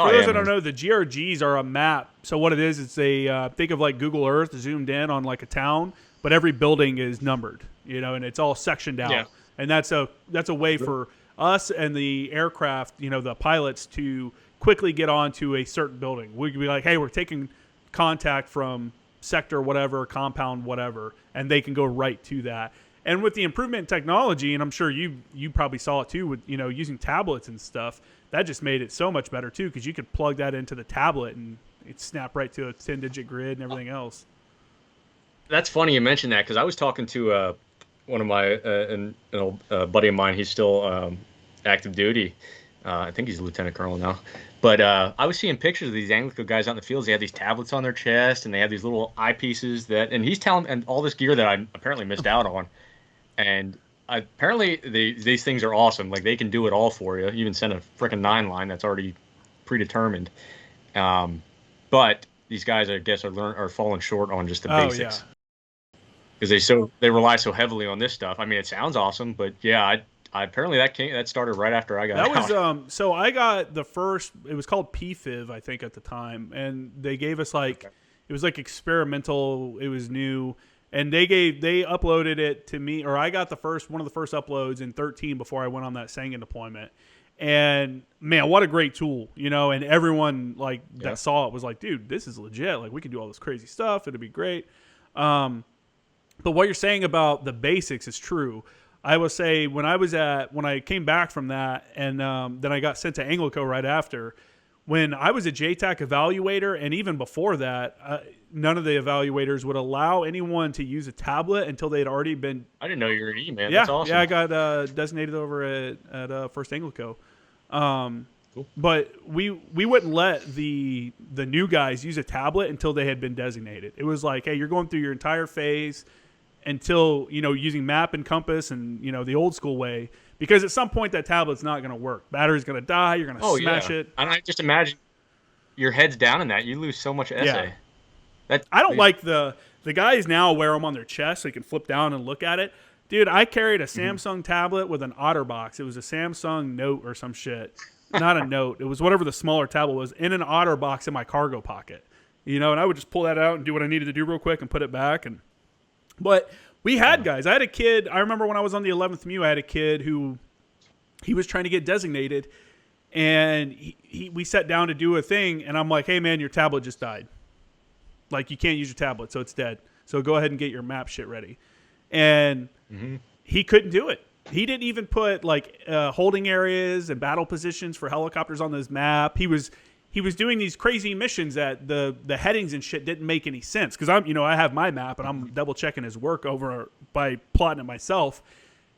For those that don't know, the GRGs are a map. So what it is, it's a think of like Google Earth zoomed in on like a town, but every building is numbered, and it's all sectioned out. Yeah. And that's a way for us and the aircraft, the pilots, to quickly get onto a certain building. We could be like, hey, we're taking contact from sector whatever, compound whatever, and they can go right to that. And with the improvement in technology, and I'm sure you probably saw it too with using tablets and stuff, that just made it so much better too, because you could plug that into the tablet and it snap right to a 10-digit grid and everything else. That's funny you mentioned that, because I was talking to one of my an old buddy of mine. He's still active duty. I think he's a lieutenant colonel now. But I was seeing pictures of these Anglico guys out in the fields. They have these tablets on their chest, and they have these little eyepieces and he's telling, and all this gear that I apparently missed out on. And apparently these things are awesome. Like, they can do it all for you. You even send a freaking 9-line that's already predetermined. But these guys, I guess, are falling short on just the basics. Because they rely so heavily on this stuff. I mean, it sounds awesome, but yeah, I apparently that started right after I got out. That was so I got the first. It was called PFIV, I think, at the time, and they gave us it was like experimental. It was new. And they uploaded it to me, or I got one of the first uploads in 13 before I went on that Sangan deployment. And man, what a great tool, and everyone that saw it was like, dude, this is legit. Like, we can do all this crazy stuff. It'd be great. But what you're saying about the basics is true. I will say when I came back from that, and then I got sent to Anglico right after, when I was a JTAC evaluator, and even before that, none of the evaluators would allow anyone to use a tablet until they had already been. I didn't know you were an E, man. Yeah, that's awesome. Yeah, I got designated over at First Anglico. Cool. But we wouldn't let the new guys use a tablet until they had been designated. It was like, hey, you're going through your entire phase until using map and compass and the old school way. Because at some point that tablet's not going to work. Battery's going to die. You're going to smash it. And I just imagine your head's down in that. You lose so much essay. I don't like the guys now wear them on their chest so you can flip down and look at it. Dude, I carried a Samsung tablet with an OtterBox. It was a Samsung Note or some shit. Not a Note. It was whatever the smaller tablet was, in an OtterBox in my cargo pocket. And I would just pull that out and do what I needed to do real quick and put it back. But we had guys. I had a kid. I remember when I was on the 11th MU, I had a kid who he was trying to get designated, and we sat down to do a thing, and I'm like, hey, man, your tablet just died. Like, you can't use your tablet, so it's dead. So go ahead and get your map shit ready. And he couldn't do it. He didn't even put holding areas and battle positions for helicopters on this map. He was doing these crazy missions that the headings and shit didn't make any sense, because I have my map and I'm double checking his work over by plotting it myself.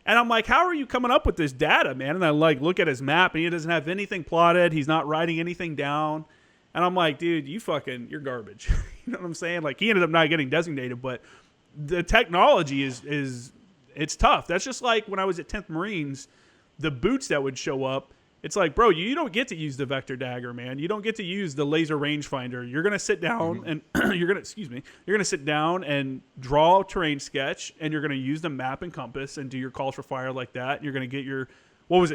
And I'm like, how are you coming up with this data, man? And I look at his map and he doesn't have anything plotted. He's not writing anything down. And I'm like, dude, you're garbage. You know what I'm saying? Like, he ended up not getting designated, but the technology is it's tough. That's just like when I was at 10th Marines, the boots that would show up. It's like, bro, you don't get to use the vector dagger, man. You don't get to use the laser rangefinder. You're gonna sit down and you're gonna sit down and draw a terrain sketch, and you're gonna use the map and compass and do your calls for fire like that. And you're gonna get your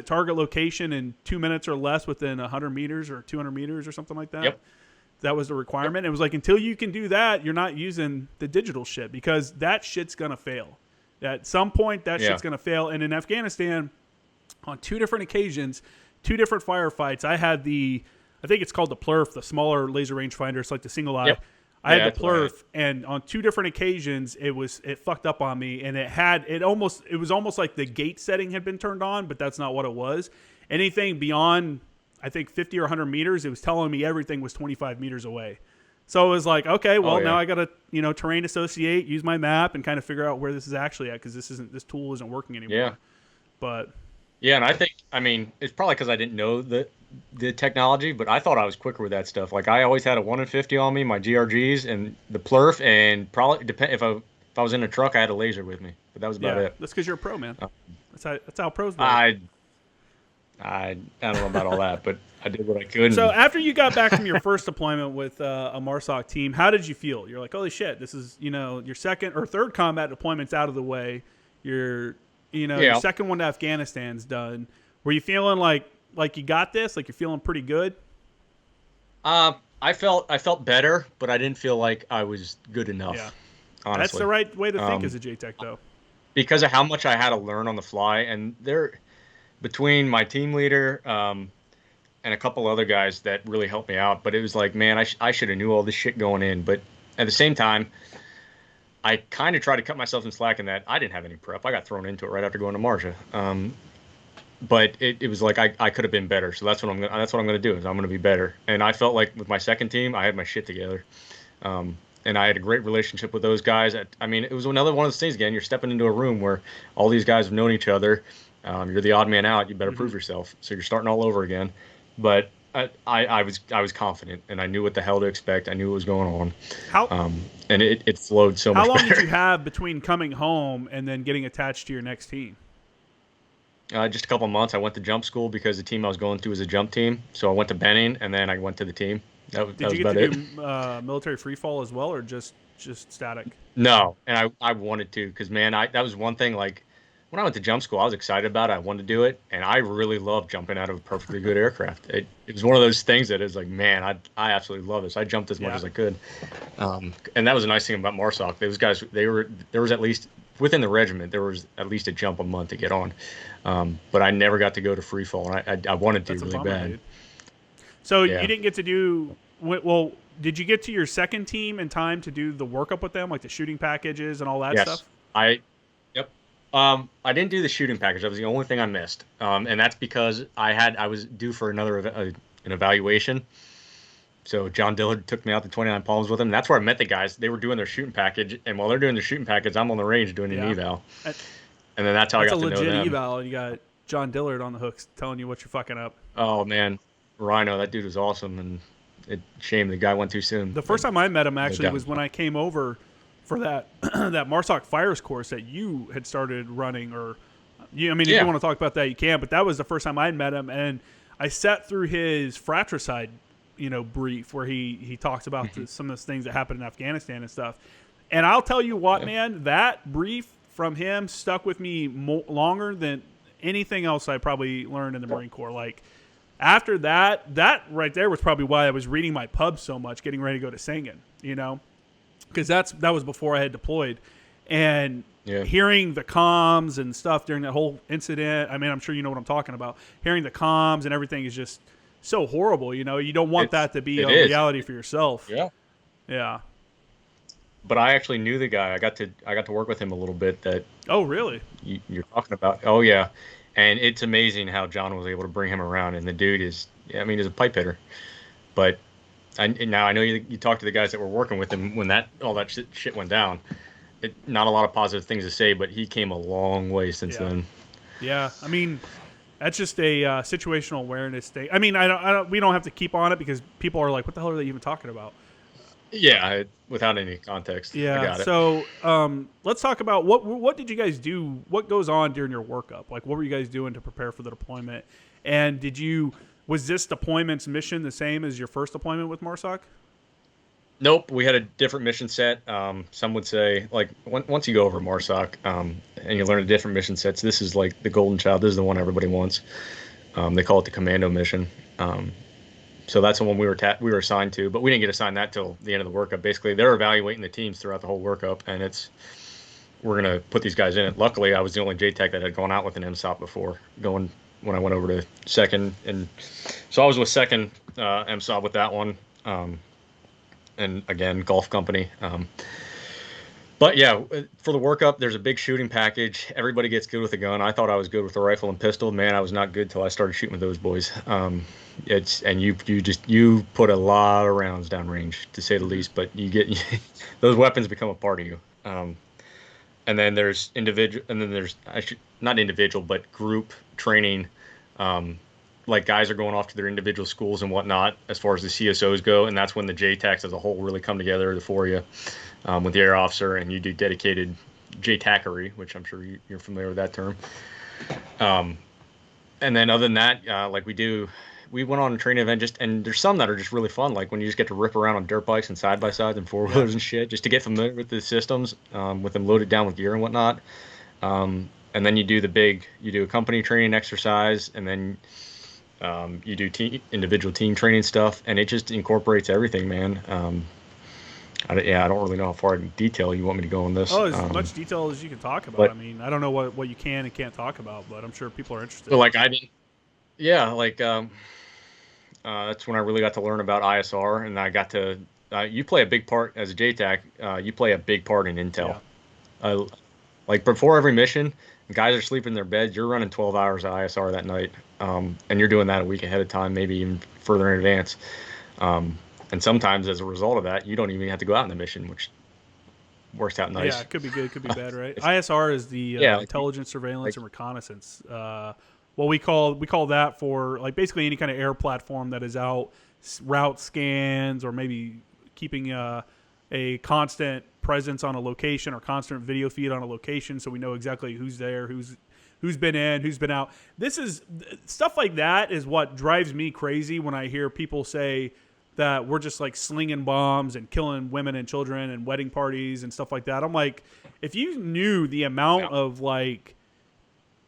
target location in 2 minutes or less within 100 meters or 200 meters or something like that. Yep. That was the requirement. Yep. It was like, until you can do that, you're not using the digital shit, because that shit's gonna fail. At some point, that shit's gonna fail. And in Afghanistan, on 2 different occasions, 2 different firefights, I had I think it's called the Plurf, the smaller laser rangefinder. It's like the single eye. Yep. I had the Plurf, and on 2 different occasions, it fucked up on me, and it was almost like the gate setting had been turned on, but that's not what it was. Anything beyond, I think, 50 or 100 meters, it was telling me everything was 25 meters away. So it was like, okay, well, now I got to terrain associate, use my map, and kind of figure out where this is actually at, because this tool isn't working anymore. Yeah. But yeah, and I mean, it's probably because I didn't know the technology, but I thought I was quicker with that stuff. Like, I always had a 1 in 50 on me, my GRGs, and the Plurf, and probably if I was in a truck, I had a laser with me. But that was about it. That's because you're a pro, man. That's how pros do. I don't know about all that, but I did what I could. So after you got back from your first deployment with a MARSOC team, how did you feel? You're like, holy shit, this is your second or third combat deployment's out of the way. Your second one to Afghanistan's done. Were you feeling like you got this? Like, you're feeling pretty good? I felt better, but I didn't feel like I was good Yeah. enough, That's honestly. the right way to think Um, as a JTech, though. because of how much I had to learn on the fly, and there between my team leader and a couple other guys that really helped me out. But it was like, man, I should have knew all this shit going in. But at the same time, I kind of tried to cut myself some slack in that I didn't have any prep. I got thrown into it right after going to Marja. But it was like I could have been better. So that's what I'm gonna do is I'm gonna be better. And I felt like with my second team, I had my shit together. And I had a great relationship with those guys. I mean, it was another one of those things. Again, you're stepping into a room where all these guys have known each other. You're the odd man out. You better prove yourself. So you're starting all over again. But I was confident, and I knew what the hell to expect. I knew what was going on, How and it flowed so how much long better. did you have between coming home and then getting attached to your next team? Just a couple months. I went to jump school because the team I was going to was a jump team. So I went to Benning, and then I went to the team. That Did was you get about to it. do military free fall as well, or just static? No, and I wanted to because man, that was one thing. Like when I went to jump school, I was excited about it. I wanted to do it, and I really loved jumping out of a perfectly good aircraft. It was one of those things that is like, man, I absolutely love this. I jumped as much Yeah. as I could, and that was a nice thing about MARSOC. Those guys, there was at least within the regiment there was at least a jump a month to get on, but I never got to go to free fall, and I wanted to That's a really bummer, bad. dude. So you Yeah. didn't get to do well. Did you get to your second team in time to do the workup with them, like the shooting packages and all that Yes. stuff? Yep. I didn't do the shooting package. That was the only thing I missed. And that's because I was due for an evaluation. So John Dillard took me out to 29 Palms with him. And that's where I met the guys. They were doing their shooting package, and while they're doing their shooting package, I'm on the range doing an Yeah. eval. That- And then that's how I That's a got to know legit them. eval. You got John Dillard on the hooks telling you what you're fucking up. Oh man, Rhino, that dude was awesome, and it shame the guy went too soon. The first time I met him No actually doubt. was when I came over for that that MARSOC fires course that you had started running. Or you, I mean, if Yeah. you want to talk about that, you can. But that was the first time I met him, and I sat through his fratricide, brief where he talks about some of the things that happened in Afghanistan and stuff. And I'll tell you what, man, that brief from him stuck with me longer than anything else I probably learned in the Marine Corps. Like after that right there was probably why I was reading my pub so much, getting ready to go to Singen, because that was before I had deployed, and Yeah. hearing the comms and stuff during that whole incident. I mean, I'm sure you know what I'm talking about. Hearing the comms and everything is just so horrible. You don't want that to be a reality for yourself. Yeah. Yeah. But I actually knew the guy. I got to work with him a little bit. That Oh, really? you're talking about. Oh yeah, and it's amazing how John was able to bring him around. And the dude is, I mean, he's a pipe hitter. But now I know you talked to the guys that were working with him when all that shit went down. Not a lot of positive things to say, but he came a long way since Yeah. then. Yeah. I mean, that's just a situational awareness thing. I mean, we don't have to keep on it because people are like, what the hell are they even talking about? Yeah, without any context. I Yeah. got it. So let's talk about what did you guys do? What goes on during your workup? Like, what were you guys doing to prepare for the deployment? And was this deployment's mission the same as your first deployment with MARSOC? Nope, we had a different mission set. Some would say, like, once you go over MARSOC and you learn the different mission sets, this is like the golden child. This is the one everybody wants. They call it the commando mission. So that's the one we were assigned to, but we didn't get assigned that till the end of the workup. Basically, they're evaluating the teams throughout the whole workup, and we're gonna put these guys in it. Luckily, I was the only JTAC that had gone out with an MSOP before when I went over to second, and so I was with second MSOP with that one. And again, golf company. But yeah, for the workup, there's a big shooting package. Everybody gets good with a gun. I thought I was good with a rifle and pistol. Man, I was not good till I started shooting with those boys. You put a lot of rounds downrange, to say the least. But those weapons become a part of you. And then there's not individual, but group training. Like guys are going off to their individual schools and whatnot as far as the CSOs go, and that's when the JTACs as a whole really come together for you with the air officer, and you do dedicated JTACery, which I'm sure you're familiar with that term. And then other than that, we went on a training event and there's some that are just really fun, like when you just get to rip around on dirt bikes and side by sides and four wheelers and shit, just to get familiar with the systems, with them loaded down with gear and whatnot. And then you do a company training exercise, and then You do individual team training stuff, and it just incorporates everything, man. I don't really know how far in detail you want me to go on this. Oh, as much detail as you can talk about. But I mean, I don't know what you can and can't talk about, but I'm sure people are interested. but like I didn't, yeah, like that's when I really got to learn about ISR, and I got to. You play a big part as a JTAC. You play a big part in intel. Yeah. Like before every mission, guys are sleeping in their beds. You're running 12 hours of ISR that night, and you're doing that a week ahead of time, maybe even further in advance. And sometimes, as a result of that, you don't even have to go out in the mission, which works out nice. Yeah, it could be good, it could be bad, right? ISR is the Yeah, intelligence, surveillance, and reconnaissance. Well, we call that for like basically any kind of air platform that is out route scans or maybe keeping a constant presence on a location or constant video feed on a location, so we know exactly who's there, who's been in, who's been out. This is stuff like that is what drives me crazy when I hear people say that we're just like slinging bombs and killing women and children and wedding parties and stuff like that. I'm like, if you knew the amount of like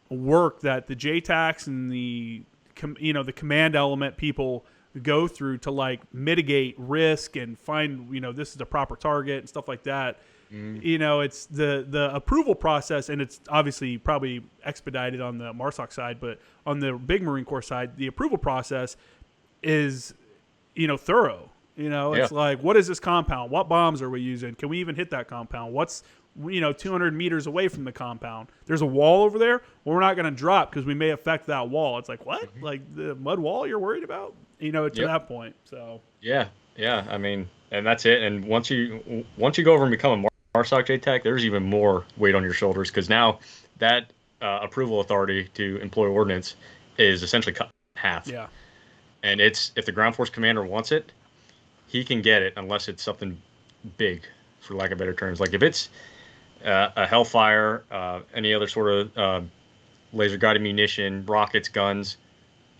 work that the JTACs and the the command element people go through to like mitigate risk and find this is the proper target and stuff like that. It's the approval process, and it's obviously probably expedited on the MARSOC side, but on the big Marine Corps side, the approval process is thorough. It's like, what is this compound? What bombs are we using? Can we even hit that compound? What's 200 meters away from the compound? There's a wall over there. Well, we're not going to drop because we may affect that wall. It's like, what? Like the mud wall you're worried about? To that point. So yeah. I mean, and that's it. And once you go over and become a MARSOC JTAC, there's even more weight on your shoulders, because now that approval authority to employ ordnance is essentially cut in half. Yeah. And it's, if the ground force commander wants it, he can get it, unless it's something big, for lack of better terms. Like if it's a Hellfire, any other sort of laser guided munition, rockets, guns,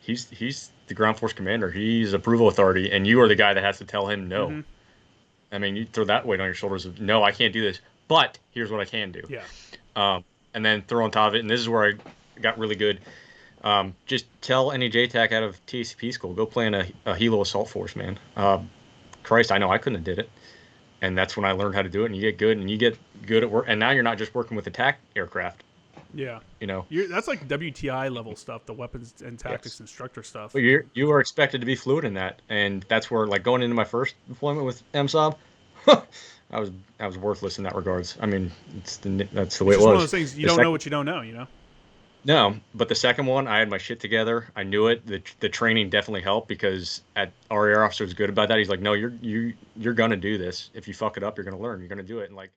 he's the ground force commander. He's approval authority, and you are the guy that has to tell him no. Mm-hmm. I mean, you throw that weight on your shoulders of, no, I can't do this, but here's what I can do. Yeah. And then throw on top of it, and this is where I got really good. Just tell any JTAC out of TACP school, go play in a Helo assault force, man. Christ, I know I couldn't have did it. And that's when I learned how to do it, and you get good at work. And now you're not just working with attack aircraft. Yeah. That's like WTI level stuff, the weapons and tactics instructor stuff. But you are expected to be fluid in that. And that's where, like, going into my first deployment with MSOB, I was worthless in that regards. I mean, that's the way it was. It's one of those things, you don't know what you don't know, No, but the second one, I had my shit together. I knew it. The training definitely helped, because our air officer was good about that. He's like, no, you're gonna do this. If you fuck it up, you're gonna learn. You're gonna do it. And like.